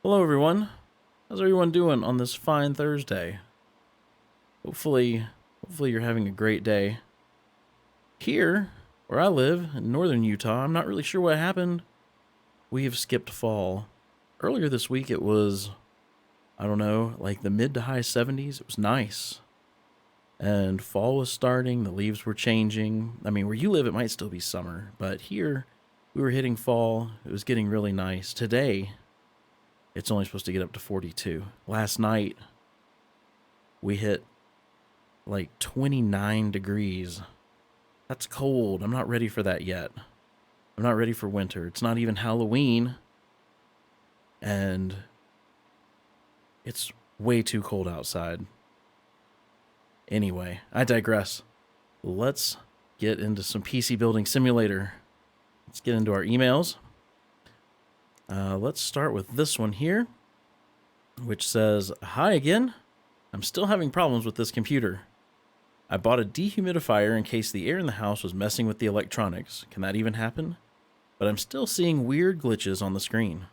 Hello everyone. How's everyone doing on this fine Thursday? Hopefully you're having a great day. Here, where I live in northern Utah, I'm not really sure what happened. We have skipped fall. Earlier this week it was, I don't know, like the mid to high 70s. It was nice. And fall was starting, the leaves were changing. I mean, where you live it might still be summer, but here we were hitting fall. It was getting really nice. Today, it's only supposed to get up to 42. Last night, we hit like 29 degrees. That's cold. I'm not ready for that yet. I'm not ready for winter. It's not even Halloween. And it's way too cold outside. Anyway, I digress. Let's get into some PC Building Simulator. Let's get into our emails. Let's start with this one here, which says, "Hi again. I'm still having problems with this computer. I bought a dehumidifier in case the air in the house was messing with the electronics. Can that even happen? But I'm still seeing weird glitches on the screen.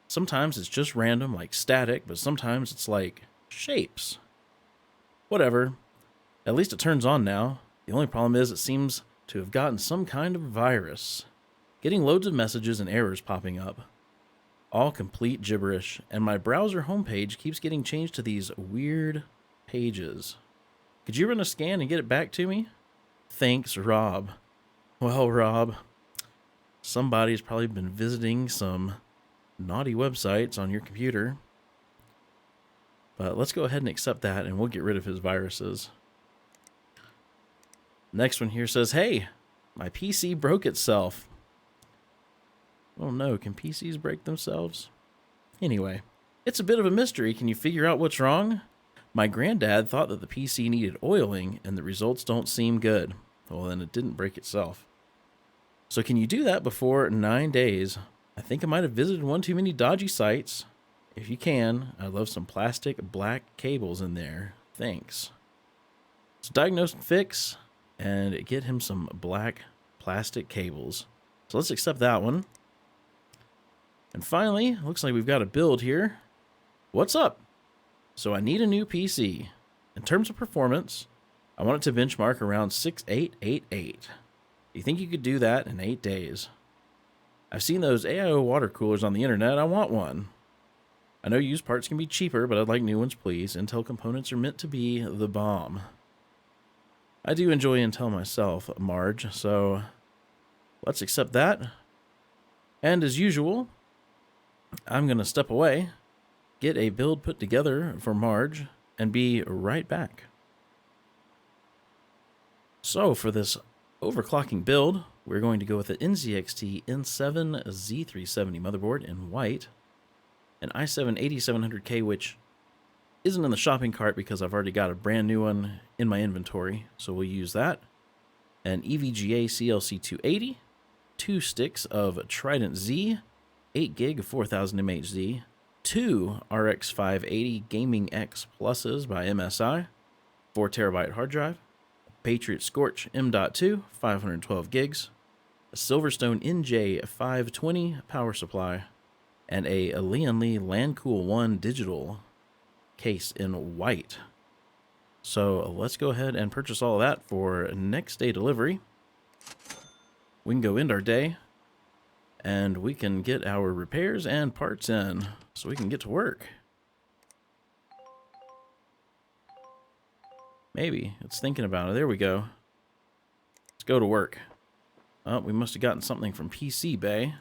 Sometimes it's just random, like static, but sometimes it's like shapes. Whatever. At least it turns on now. The only problem is it seems to have gotten some kind of virus. Getting loads of messages and errors popping up. All complete gibberish, and my browser homepage keeps getting changed to these weird pages. Could you run a scan and get it back to me? Thanks, Rob." Well, Rob, somebody's probably been visiting some naughty websites on your computer. But let's go ahead and accept that, and we'll get rid of his viruses. Next one here says, "Hey, my PC broke itself." Oh no, can PCs break themselves? Anyway, it's a bit of a mystery. Can you figure out what's wrong? My granddad thought that the PC needed oiling, and the results don't seem good. Well, then it didn't break itself. So can you do that before 9 days? I think I might have visited one too many dodgy sites. If you can, I'd love some plastic black cables in there. Thanks. So diagnose and fix, and get him some black plastic cables. So let's accept that one. And finally, looks like we've got a build here. What's up? So I need a new PC. In terms of performance, I want it to benchmark around 6888. Do you think you could do that in 8 days? I've seen those AIO water coolers on the internet. I want one. I know used parts can be cheaper, but I'd like new ones, please. Intel components are meant to be the bomb. I do enjoy Intel myself, Marge, so let's accept that. And as usual, I'm going to step away, get a build put together for Marge, and be right back. So for this overclocking build, we're going to go with the NZXT N7 Z370 motherboard in white, an i7 8700K, which isn't in the shopping cart because I've already got a brand new one in my inventory, so we'll use that. An EVGA CLC280, 2 sticks of Trident Z, 8 gig of 4000 mHz, 2 RX 580 Gaming X Pluses by MSI, 4 terabyte hard drive, Patriot Scorch M.2 512 gigs, a Silverstone NJ 520 power supply, and a Lian LANCOOL 1 digital case in white. So let's go ahead and purchase all of that for next day delivery. We can go end our day, and we can get our repairs and parts in so we can get to work. Maybe. It's thinking about it. There we go. Let's go to work. Oh, we must have gotten something from PC Bay.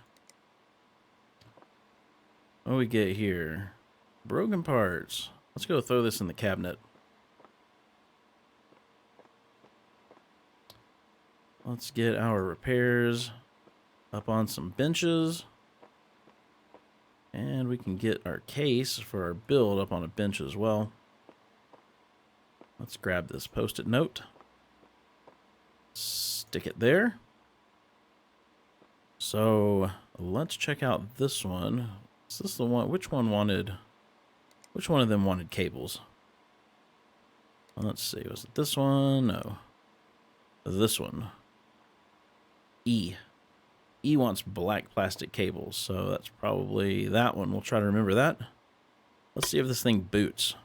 What do we get here? Broken parts. Let's go throw this in the cabinet. Let's get our repairs up on some benches. And we can get our case for our build up on a bench as well. Let's grab this post-it note. Stick it there. So let's check out this one. Is this the one? Which one of them wanted cables? Well, let's see. Was it this one? No. This one. E E wants black plastic cables, so that's probably that one. We'll try to remember that. Let's see if this thing boots.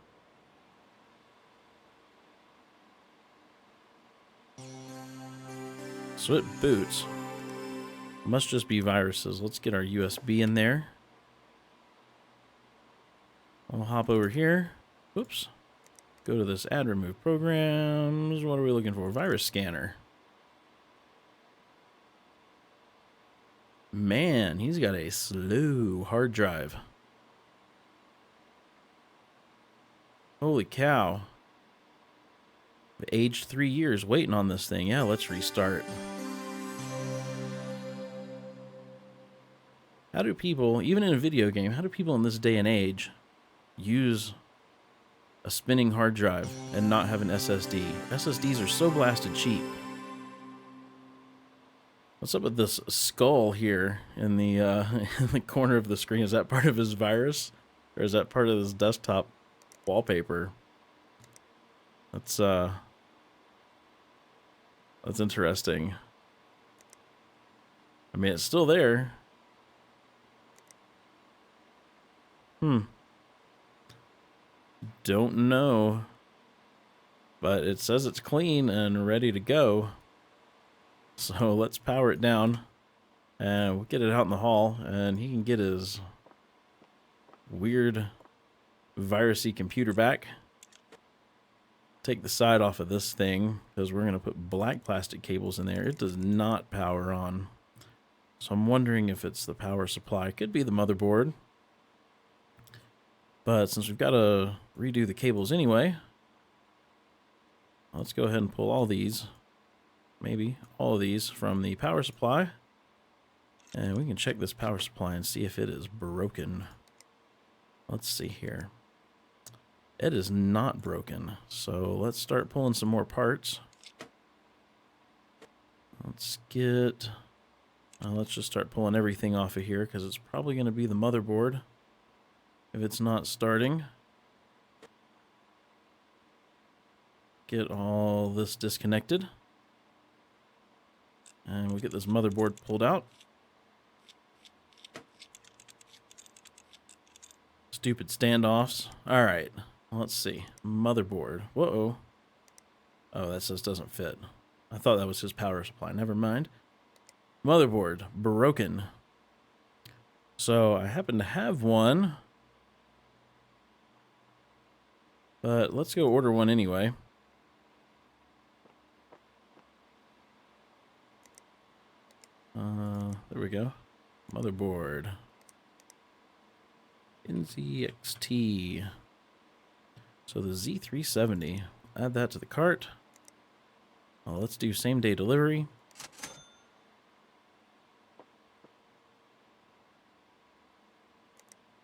So it boots. Must just be viruses. Let's get our USB in there. I'll hop over here. Oops. Go to this add remove programs. What are we looking for? Virus scanner. Man, he's got a slow hard drive. Holy cow. Aged 3 years waiting on this thing. Yeah, let's restart. How do people, even in a video game, how do people in this day and age use a spinning hard drive and not have an SSD? SSDs are so blasted cheap. What's up with this skull here in the in the corner of the screen? Is that part of his virus? Or is that part of his desktop wallpaper? That's interesting. I mean, it's still there. Don't know. But it says it's clean and ready to go. So let's power it down. And we'll get it out in the hall. And he can get his weird virusy computer back. Take the side off of this thing, because we're going to put black plastic cables in there. It does not power on. So I'm wondering if it's the power supply. It could be the motherboard. But since we've got to redo the cables anyway, let's go ahead and pull all these, maybe all of these, from the power supply. And we can check this power supply and see if it is broken. Let's see here. It is not broken, so let's start pulling some more parts. Let's get... let's just start pulling everything off of here, because it's probably going to be the motherboard if it's not starting. Get all this disconnected. And we'll get this motherboard pulled out. Stupid standoffs. Alright. Let's see. Motherboard. Whoa. Oh, that says doesn't fit. I thought that was his power supply. Never mind. Motherboard. Broken. So, I happen to have one. But let's go order one anyway. There we go. Motherboard. NZXT. So the Z370, add that to the cart. Let's do same day delivery.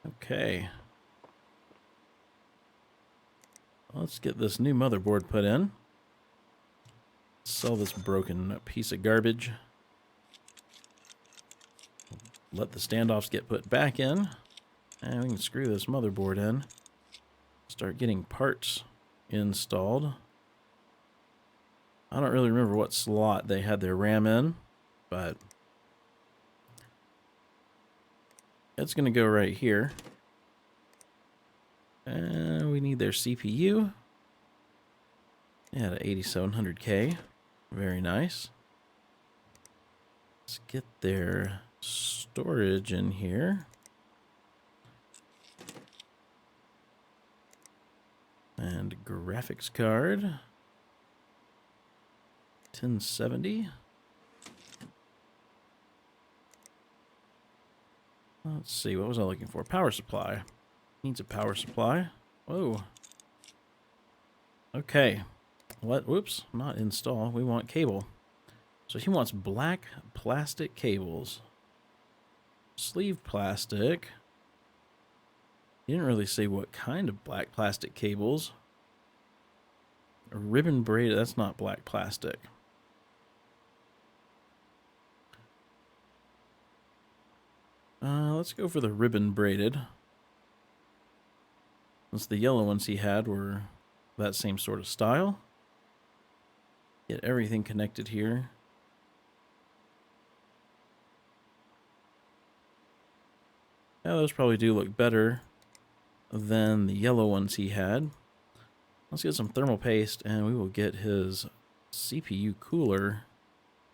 Okay. Let's get this new motherboard put in. Sell this broken piece of garbage. Let the standoffs get put back in. And we can screw this motherboard in. Start getting parts installed. I don't really remember what slot they had their RAM in, but it's going to go right here. And we need their CPU. Yeah, the 8700K. Very nice. Let's get their storage in here. And graphics card. 1070. Let's see, what was I looking for? Power supply. Needs a power supply. Whoa. Okay. What? Whoops. Not install. We want cable. So he wants black plastic cables. Sleeve plastic. He didn't really say what kind of black plastic cables. A ribbon braided, that's not black plastic. Let's go for the ribbon braided. Since the yellow ones he had were that same sort of style. Get everything connected here. Yeah, those probably do look better than the yellow ones he had. Let's get some thermal paste and we will get his CPU cooler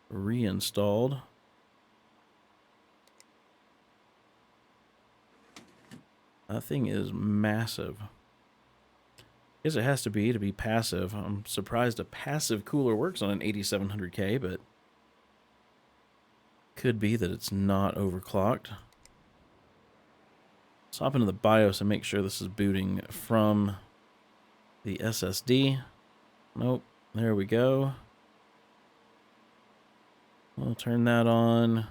reinstalled. That thing is massive. I guess it has to be passive. I'm surprised a passive cooler works on an 8700K, but could be that it's not overclocked. Let's hop into the BIOS and make sure this is booting from the SSD. Nope. There we go. We'll turn that on.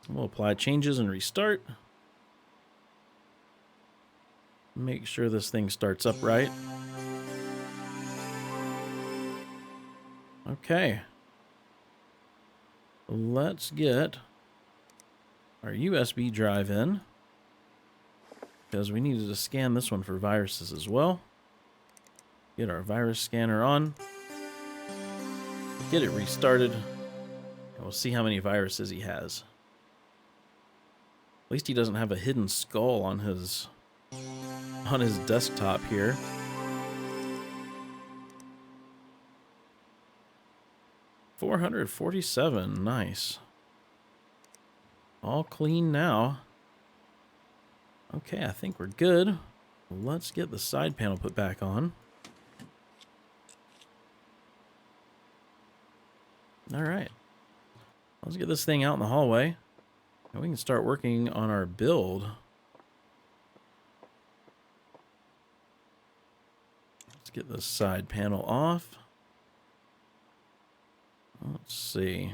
We'll apply changes and restart. Make sure this thing starts up right. Okay. Let's get our USB drive in, because we needed to scan this one for viruses as well. Get our virus scanner on. Get it restarted. And we'll see how many viruses he has. At least he doesn't have a hidden skull on his desktop here. $447, nice. All clean now. Okay, I think we're good. Let's get the side panel put back on. All right. Let's get this thing out in the hallway, and we can start working on our build. Let's get the side panel off. Let's see.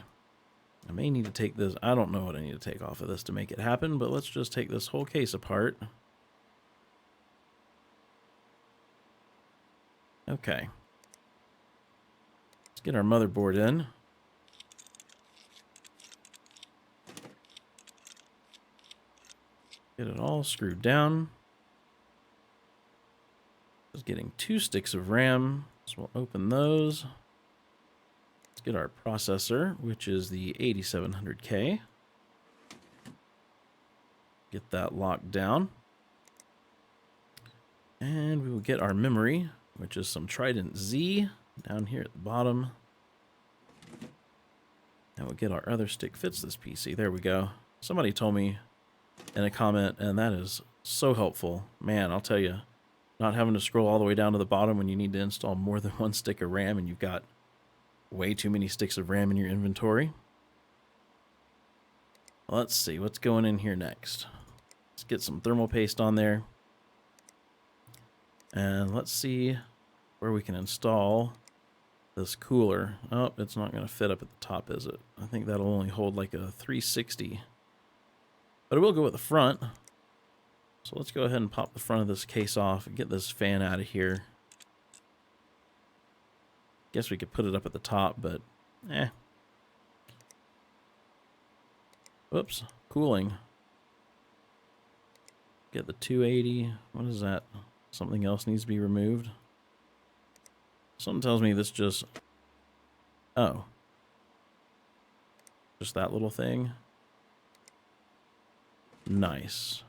I may need to take this. I don't know what I need to take off of this to make it happen, but let's just take this whole case apart. Okay. Let's get our motherboard in. Get it all screwed down. Just getting 2 sticks of RAM, so we'll open those. Get our processor, which is the 8700K. Get that locked down. And we will get our memory, which is some Trident Z down here at the bottom. And we'll get our other stick fits this PC. There we go. Somebody told me in a comment, and that is so helpful. Man, I'll tell you, not having to scroll all the way down to the bottom when you need to install more than 1 stick of RAM and you've got way too many sticks of RAM in your inventory. Let's see what's going in here next. Let's get some thermal paste on there. And let's see where we can install this cooler. Oh, it's not going to fit up at the top, is it? I think that'll only hold like a 360. But it will go at the front. So let's go ahead and pop the front of this case off and get this fan out of here. Guess we could put it up at the top, but Whoops, cooling. Get the 280. What is that? Something else needs to be removed. Something tells me this just... Oh. Just that little thing. Nice.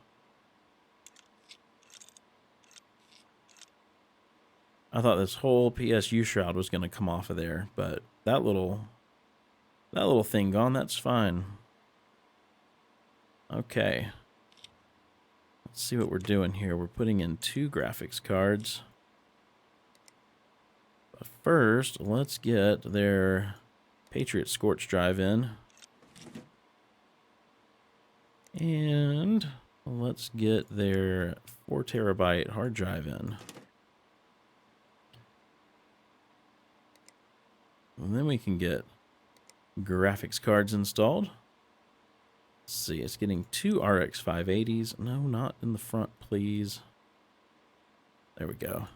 I thought this whole PSU shroud was going to come off of there, but that little thing gone, that's fine. Okay. Let's see what we're doing here. We're putting in 2 graphics cards. But first, let's get their Patriot Scorch drive in. And let's get their 4 terabyte hard drive in. And then we can get graphics cards installed. Let's see, it's getting 2 RX 580s. No, not in the front, please. There we go.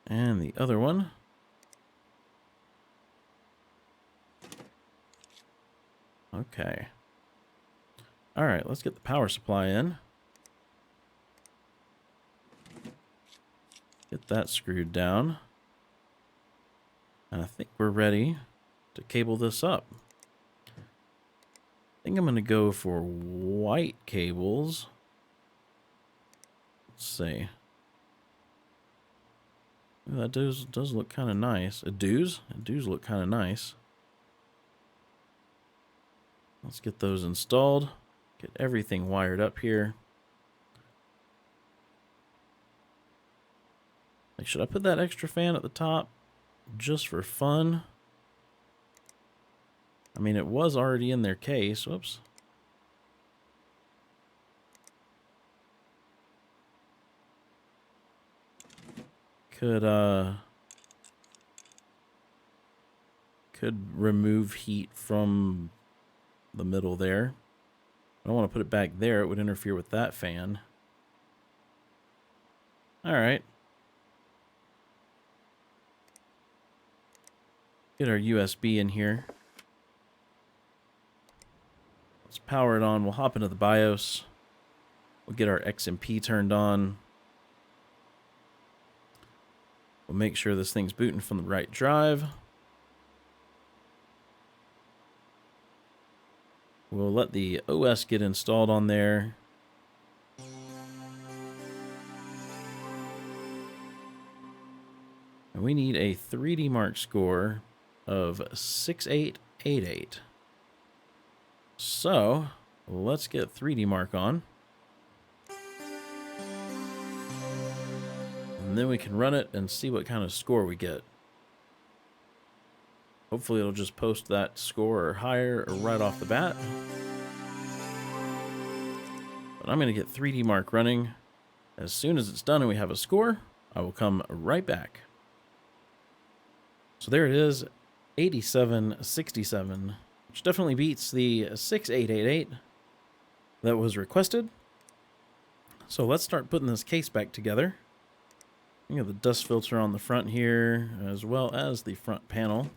And the other one. Okay. All right, let's get the power supply in. Get that screwed down. And I think we're ready to cable this up. I think I'm going to go for white cables. Let's see. Ooh, that does look kind of nice. It does look kind of nice. Let's get those installed. Get everything wired up here. Like, should I put that extra fan at the top just for fun? I mean, it was already in their case. Whoops. Could remove heat from the middle there. I don't want to put it back there. It would interfere with that fan. All right. Get our USB in here. Let's power it on. We'll hop into the BIOS. We'll get our XMP turned on. We'll make sure this thing's booting from the right drive. We'll let the OS get installed on there. And we need a 3D Mark score of 6888. So, let's get 3D Mark on. And then we can run it and see what kind of score we get. Hopefully it'll just post that score or higher or right off the bat. But I'm going to get 3D Mark running. As soon as it's done and we have a score, I will come right back. So there it is, 8767, which definitely beats the 6888 that was requested. So let's start putting this case back together. You have the dust filter on the front here, as well as the front panel.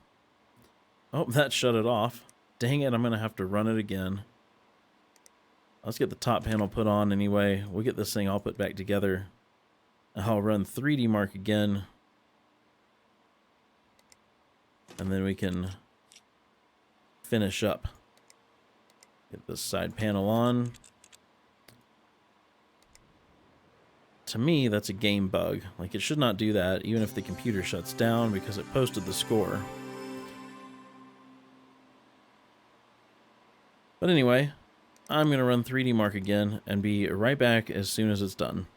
Oh, that shut it off. Dang it, I'm going to have to run it again. Let's get the top panel put on anyway. We'll get this thing all put back together. I'll run 3D Mark again. And then we can finish up. Get this side panel on. To me, that's a game bug. Like, it should not do that, even if the computer shuts down, because it posted the score. But anyway, I'm going to run 3D Mark again and be right back as soon as it's done.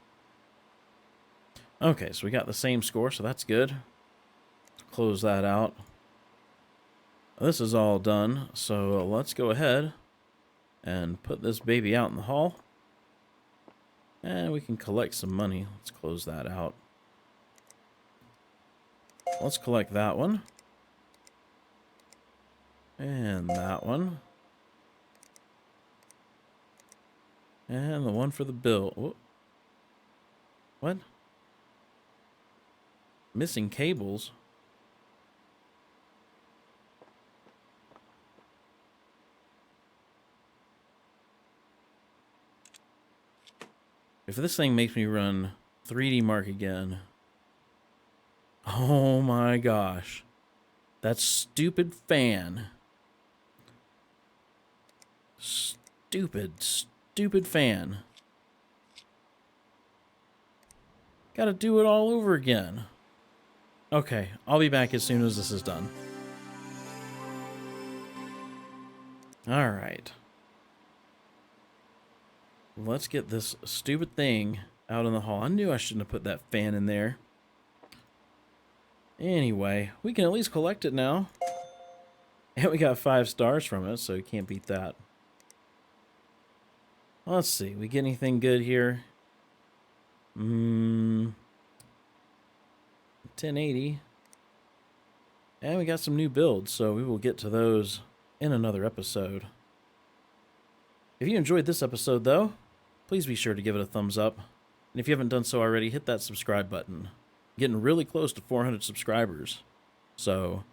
Okay, so we got the same score, so that's good. Close that out. This is all done, so let's go ahead and put this baby out in the hall. And we can collect some money. Let's close that out. Let's collect that one. And that one. And the one for the bill. Whoop. What? Missing cables. If this thing makes me run 3D Mark again, oh my gosh, that stupid fan. Stupid fan. Gotta do it all over again. Okay, I'll be back as soon as this is done. Alright. Let's get this stupid thing out in the hall. I knew I shouldn't have put that fan in there. Anyway, we can at least collect it now. And we got 5 stars from it, so you can't beat that. Let's see, we get anything good here? 1080. And we got some new builds, so we will get to those in another episode. If you enjoyed this episode, though, please be sure to give it a thumbs up. And if you haven't done so already, hit that subscribe button. Getting really close to 400 subscribers. So,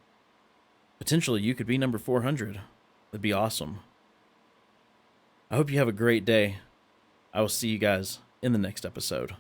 potentially you could be number 400. That'd be awesome. I hope you have a great day. I will see you guys in the next episode.